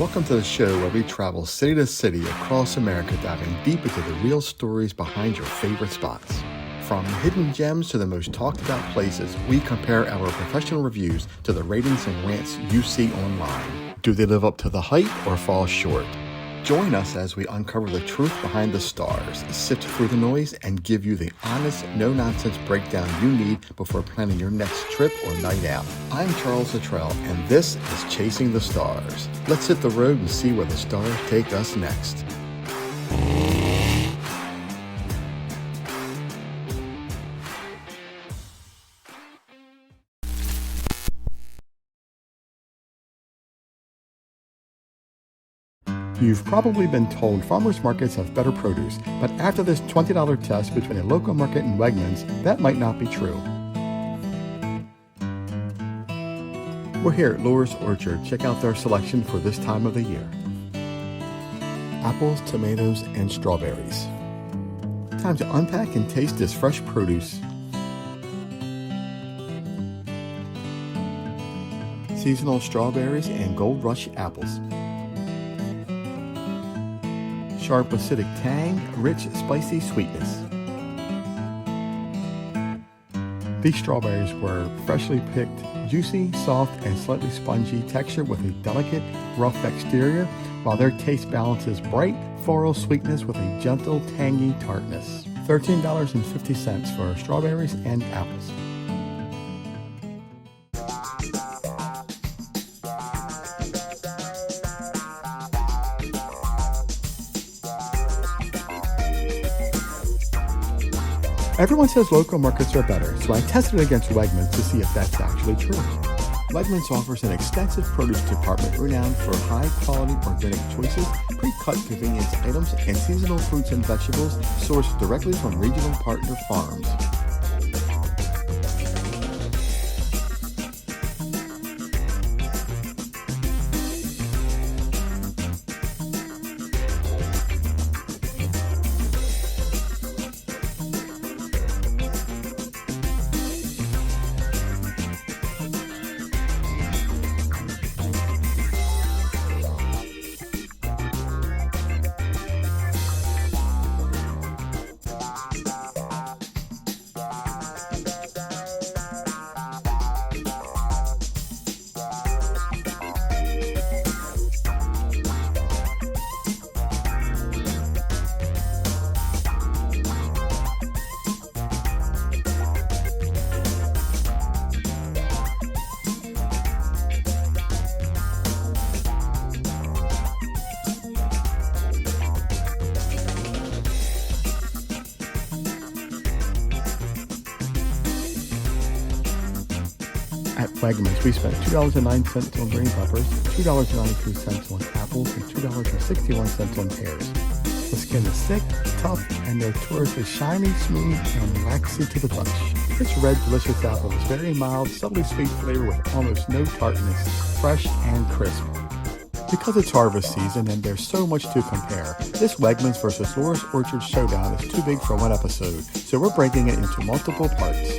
Welcome to the show where we travel city to city across America, diving deep into the real stories behind your favorite spots. From hidden gems to the most talked about places, we compare our professional reviews to the ratings and rants you see online. Do they live up to the hype or fall short? Join us as we uncover the truth behind the stars, sift through the noise, and give you the honest, no-nonsense breakdown you need before planning your next trip or night out. I'm Charles Luttrell, and this is Chasing the Stars. Let's hit the road and see where the stars take us next. You've probably been told farmers markets have better produce, but after this $20 test between a local market and Wegmans, that might not be true. We're here at Lohr's Orchard. Check out their selection for this time of the year. Apples, tomatoes, and strawberries. Time to unpack and taste this fresh produce. Seasonal strawberries and Gold Rush apples. Sharp acidic tang, rich spicy sweetness. These strawberries were freshly picked, juicy, soft, and slightly spongy texture with a delicate, rough exterior, while their taste balances bright, floral sweetness with a gentle, tangy tartness. $13.50 for strawberries and apples. Everyone says local markets are better, so I tested it against Wegmans to see if that's actually true. Wegmans offers an extensive produce department renowned for high-quality organic choices, pre-cut convenience items, and seasonal fruits and vegetables sourced directly from regional partner farms. At Wegmans, we spent $2.09 on green peppers, $2.93 on apples, and $2.61 on pears. The skin is thick, tough, and notoriously shiny, smooth, and waxy to the touch. This red, delicious apple is very mild, subtly sweet flavor with almost no tartness, fresh and crisp. Because it's harvest season and there's so much to compare, this Wegmans versus Lohr's Orchard showdown is too big for one episode, so we're breaking it into multiple parts.